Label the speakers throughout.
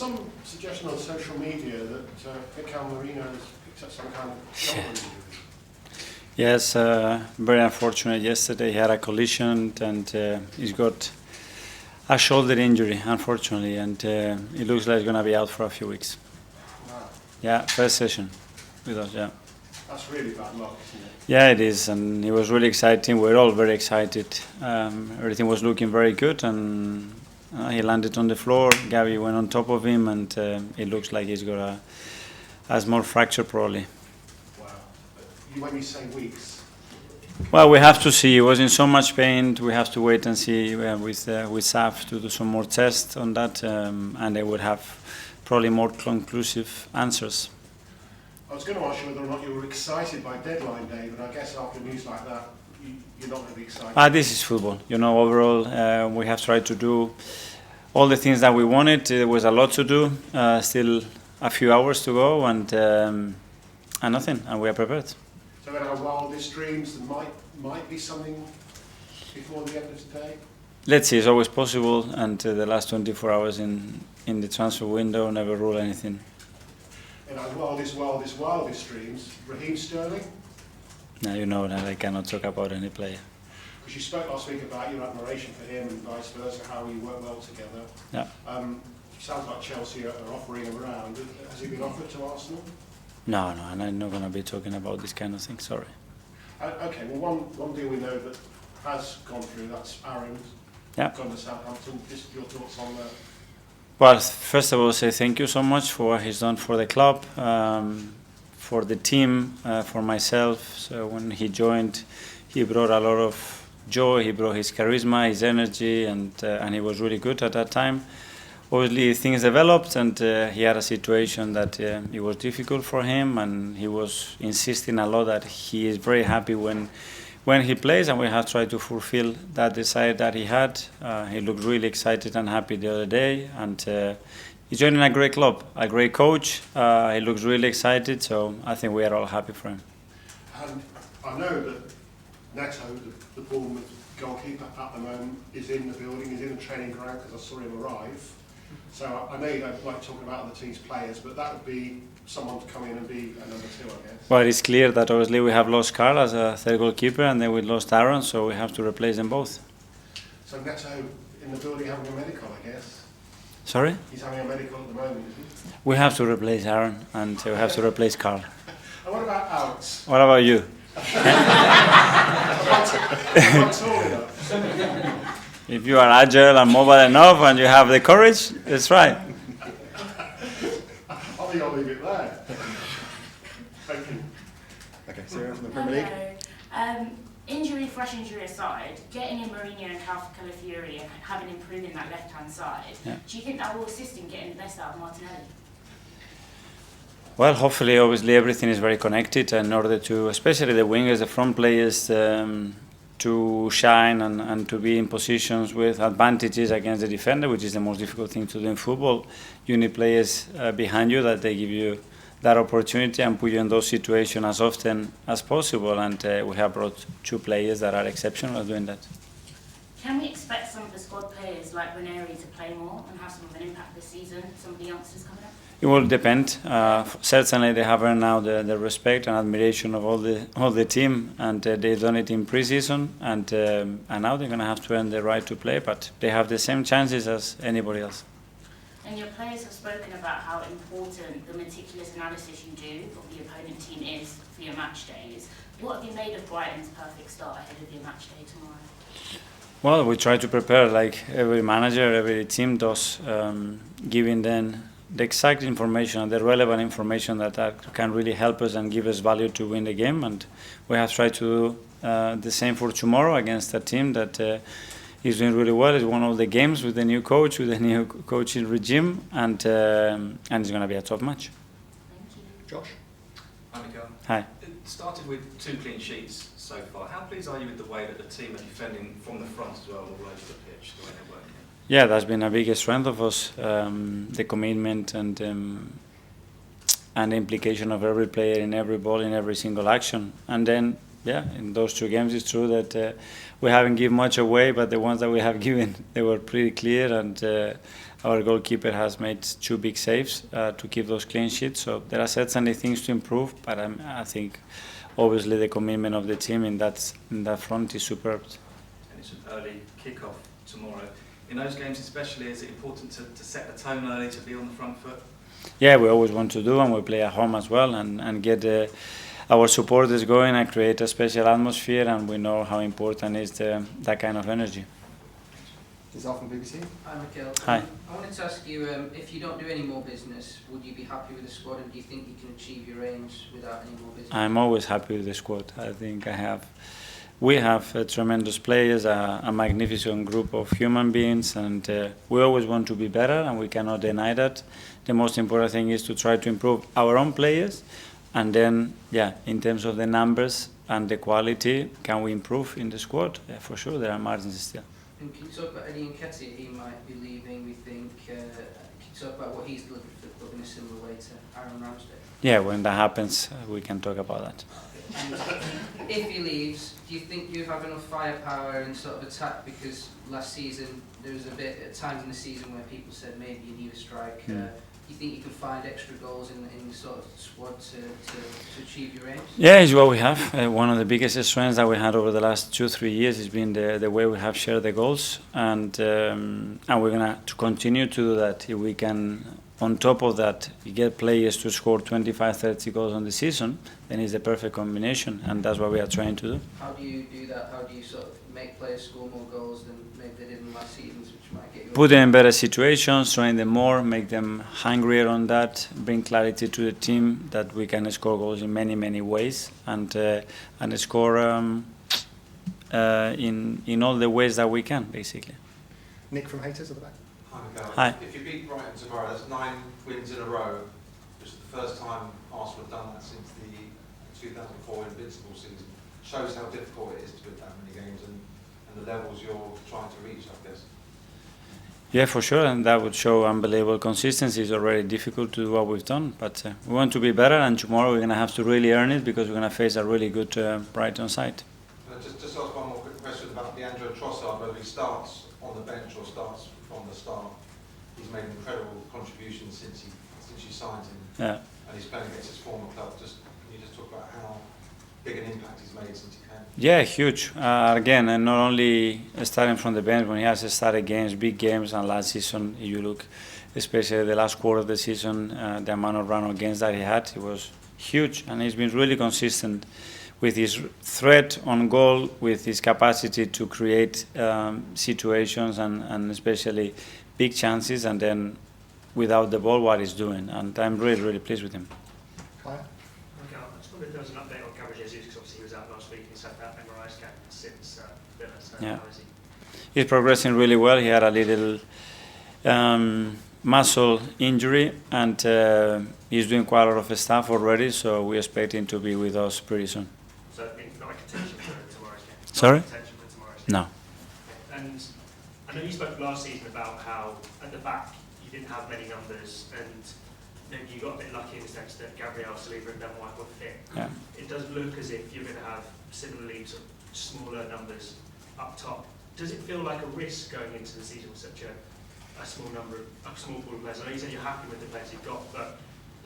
Speaker 1: Some suggestion on social media that Mikel Merino has picked up some kind of shoulder injury.
Speaker 2: Yes, very unfortunate. Yesterday he had a collision and he's got a shoulder injury, unfortunately, and it looks like he's going to be out for a few weeks.
Speaker 1: Wow.
Speaker 2: Yeah, first session with us, yeah.
Speaker 1: That's really bad luck, isn't it?
Speaker 2: Yeah, it is, and it was really exciting. We're all very excited. Everything was looking very good, and he landed on the floor. Gabriel went on top of him, and it looks like he's got a small fracture probably.
Speaker 1: Wow. When you say weeks?
Speaker 2: Well, we have to see. He was in so much pain. We have to wait and see with SAF to do some more tests on that, and they would have probably more conclusive answers.
Speaker 1: I was going to ask you whether or not you were excited by deadline day, but I guess after news like that, you're not going to be excited.
Speaker 2: This is football. You know, overall, we have tried to do all the things that we wanted. There was a lot to do. Still a few hours to go, and nothing, and we are prepared.
Speaker 1: So in our wildest dreams, there might be something before the end of today?
Speaker 2: Let's see, it's always possible, and the last 24 hours in the transfer window never rule anything.
Speaker 1: In our wildest dreams, Raheem Sterling?
Speaker 2: Now you know that I cannot talk about any player.
Speaker 1: Because you spoke last week about your admiration for him and vice versa, how you work well together.
Speaker 2: Yeah.
Speaker 1: Sounds like Chelsea are offering him around. Has he been offered to Arsenal?
Speaker 2: No, and I'm not going to be talking about this kind of thing, sorry.
Speaker 1: Okay, well one deal we know that has gone through, that's Aaron.
Speaker 2: Yeah.
Speaker 1: Gone to Southampton. Just your thoughts on that?
Speaker 2: Well, first of all, say thank you so much for what he's done for the club, for the team, for myself. So when he joined, he brought a lot of joy, he brought his charisma, his energy, and he was really good at that time. Obviously, things developed, and he had a situation that it was difficult for him, and he was insisting a lot that he is very happy when he plays, and we have tried to fulfill that desire that he had. He looked really excited and happy the other day, and he's joining a great club, a great coach. He looks really excited, so I think we are all happy for him.
Speaker 1: And I know that Neto, the Bournemouth goalkeeper at the moment, is in the building, is in the training ground because I saw him arrive. So I know you don't like talking about other teams' players, but that would be someone to come in and be a number two, I guess.
Speaker 2: Well, it's clear that obviously we have lost Carl as a third goalkeeper, and then we lost Aaron, so we have to replace them both.
Speaker 1: So Neto in the building having a medical, I guess?
Speaker 2: Sorry?
Speaker 1: He's having a medical at the moment, isn't he?
Speaker 2: We have to replace Aaron, and we have to replace Carl.
Speaker 1: And what about Alex?
Speaker 2: What about you?
Speaker 1: Am I tall enough?
Speaker 2: If you are agile and mobile enough and you have the courage, that's right.
Speaker 1: I think I'll leave it there. Thank you.
Speaker 3: Okay, Sarah from the Premier League.
Speaker 4: Hello. Fresh injury aside, getting in Mourinho and Calafiori and having improved in that left-hand side, do you think that will assist in getting the best out of Martinelli?
Speaker 2: Well, hopefully, obviously, everything is very connected in order to, especially the wingers, the front players, to shine and to be in positions with advantages against the defender, which is the most difficult thing to do in football. You need players behind you that they give you that opportunity and put you in those situations as often as possible. And we have brought two players that are exceptional at doing that.
Speaker 4: Can we expect some of the squad players like Ranieri to play more and have some of an impact this season, some of the youngsters coming up?
Speaker 2: It will depend. Certainly, they have earned now the respect and admiration of all the team, and they've done it in pre-season, and now they're going to have to earn the right to play. But they have the same chances as anybody else.
Speaker 4: And your players have spoken about how important the meticulous analysis you do of the opponent team is for your match days. What have you made of Brighton's perfect start ahead of your match day tomorrow?
Speaker 2: Well, we try to prepare like every manager, every team does, giving them the exact information, the relevant information that can really help us and give us value to win the game. And we have tried to do the same for tomorrow against a team that is doing really well. It's one of the games with the new coach, with the new coaching regime, and it's going to be a tough match.
Speaker 4: Thank you.
Speaker 3: Josh?
Speaker 5: Hi, Mikel.
Speaker 2: Hi.
Speaker 5: It started with 2 clean sheets so far. How pleased are you with the way that the team are defending from the front as well, all over the pitch, the way they're working?
Speaker 2: Yeah, that's been a big strength of us, the commitment and the implication of every player in every ball, in every single action. And then, yeah, in those 2 games, it's true that we haven't given much away, but the ones that we have given, they were pretty clear, and Our goalkeeper has made 2 big saves to keep those clean sheets. So there are certainly things to improve, but I think obviously the commitment of the team in that front is superb.
Speaker 5: And it's an early kick-off tomorrow. In those games especially, is it important to set the tone early, to be on the front foot?
Speaker 2: Yeah, we always want to do, and we play at home as well, and get our supporters going and create a special atmosphere, and we know how important is that kind of energy.
Speaker 3: This is Al from BBC.
Speaker 6: Hi, Mikel.
Speaker 2: Hi.
Speaker 6: I wanted to ask you, if you don't do any more business, would you be happy with the squad, and do you think you can achieve your aims without any more business?
Speaker 2: I'm always happy with the squad. I think we have tremendous players, a magnificent group of human beings, and we always want to be better, and we cannot deny that. The most important thing is to try to improve our own players, and then, yeah, in terms of the numbers and the quality, can we improve in the squad? Yeah, for sure, there are margins still.
Speaker 6: And can you talk about Nketiah? He might be leaving, we think. Can you talk about what he's looking for the club in a similar way to Aaron Ramsdale?
Speaker 2: Yeah, when that happens, we can talk about that.
Speaker 6: And if he leaves, do you think you have enough firepower and sort of attack? Because last season there was a bit at times in the season where people said maybe you need a striker. Do you think you can find extra goals in the sort of squad to achieve your aims?
Speaker 2: Yeah, it's what we have. One of the biggest strengths that we had over the last 2-3 years has been the way we have shared the goals, and we're gonna to continue to do that. If we can, on top of that, get players to score 25-30 goals on the season, then it's the perfect combination, and that's what we are trying to do.
Speaker 6: How do you do that? How do you sort of make players score more goals than maybe they did in last seasons, which might get you...
Speaker 2: Put them in better situations, train them more, make them hungrier on that, bring clarity to the team that we can score goals in many, many ways, and score in all the ways that we can, basically.
Speaker 3: Nick from Haters at the back.
Speaker 7: Hi, Mikel.
Speaker 2: Hi.
Speaker 7: If you beat Brighton tomorrow, that's 9 wins in a row, which is the first time Arsenal have done that since the 2004 Invincible season. Shows how difficult it is to win that many games and the levels you're trying to reach, I guess.
Speaker 2: Yeah, for sure, and that would show unbelievable consistency. It's already difficult to do what we've done, but we want to be better, and tomorrow we're going to have to really earn it because we're going to face a really good Brighton side.
Speaker 7: Just ask one more quick question about Leandro Trossard, whether he starts on the bench or starts from the start. He's made an incredible contribution since you signed him,
Speaker 2: Yeah.
Speaker 7: and he's playing against his former club. Can you just talk about how big an impact he's made since he came?
Speaker 2: Yeah, huge. Again, and not only starting from the bench, when he has started games, big games, and last season, if you look, especially the last quarter of the season, the amount of run games that he had, it was huge, and he's been really consistent with his threat on goal, with his capacity to create situations and especially big chances, and then without the ball, what he's doing. And I'm really, really pleased with him.
Speaker 3: Kaya?
Speaker 8: Okay, I just wondered if there was an update on Gabriel, because obviously he was out last week and he's had that MRI scan since Villa, so
Speaker 2: Yeah.
Speaker 8: how is he?
Speaker 2: He's progressing really well. He had a little muscle injury, and he's doing quite a lot of stuff already, so we expect him to be with us pretty soon.
Speaker 8: So not a contention for tomorrow's game? Not
Speaker 2: Sorry?
Speaker 8: a contention for tomorrow's game?
Speaker 2: No.
Speaker 8: Okay. And I know you spoke last season about how at the back you didn't have many numbers, and maybe you got a bit lucky in the sense that Gabriel, Saliba and Ben White were fit.
Speaker 2: Yeah.
Speaker 8: It does look as if you're going to have similarly sort of smaller numbers up top. Does it feel like a risk going into the season with such a small pool of players? I know you said you're happy with the players you've got, but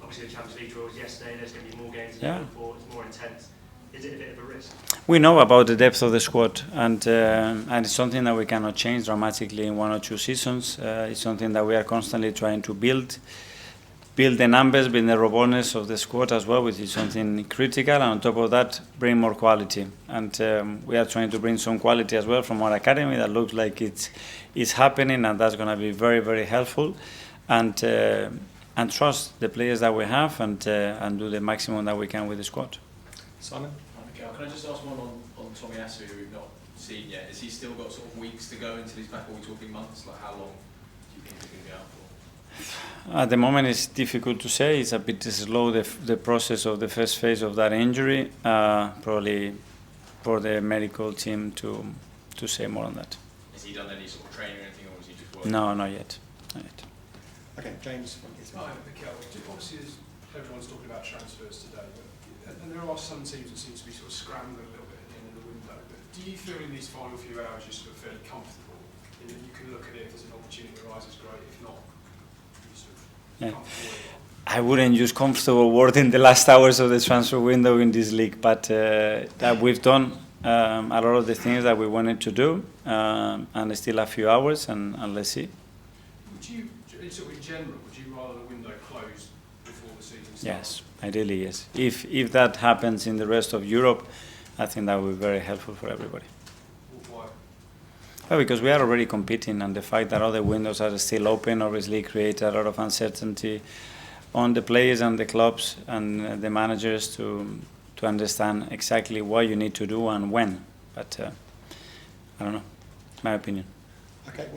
Speaker 8: obviously the Champions League draw was yesterday, there's going to be more games in the football, it's more intense. Is it a bit of a risk?
Speaker 2: We know about the depth of the squad, and it's something that we cannot change dramatically in 1 or 2 seasons. It's something that we are constantly trying to build the numbers, build the robustness of the squad as well, which is something critical, and on top of that, bring more quality. And we are trying to bring some quality as well from our academy that looks like it's happening, and that's going to be very, very helpful. And trust the players that we have, and do the maximum that we can with the squad.
Speaker 3: Simon?
Speaker 9: Mikel, can I just ask one on Tomiyasu, who we've not seen yet? Has he still got sort of weeks to go until he's back, or are we talking months? Like, how long do you think he's going to be out for?
Speaker 2: At the moment, it's difficult to say. It's a bit slow, the process of the first phase of that injury. Probably for the medical team to say more on that.
Speaker 9: Has he done any sort of training or anything, or is he just working?
Speaker 2: No, not yet. Not yet.
Speaker 3: Okay, James from Israel.
Speaker 10: Hi, Mikel. Obviously, everyone's talking about transfers today, and there are some teams that seem to be sort of scrambling a little bit at the end of the window. But do you feel in these final few hours you're sort of fairly comfortable you can look at it if there's an opportunity that arises, great. If not, you sort of
Speaker 2: Yeah.
Speaker 10: comfortable with it.
Speaker 2: I wouldn't use comfortable word in the last hours of the transfer window in this league, but that we've done a lot of the things that we wanted to do, and still a few hours, and let's see.
Speaker 10: Would you, sort of in general, would you rather the window closed before the season starts?
Speaker 2: Yes, ideally, yes. If that happens in the rest of Europe, I think that would be very helpful for everybody.
Speaker 10: Why?
Speaker 2: Well, because we are already competing, and the fact that other windows are still open obviously creates a lot of uncertainty on the players and the clubs and the managers to understand exactly what you need to do and when. But I don't know, my opinion.
Speaker 3: Okay.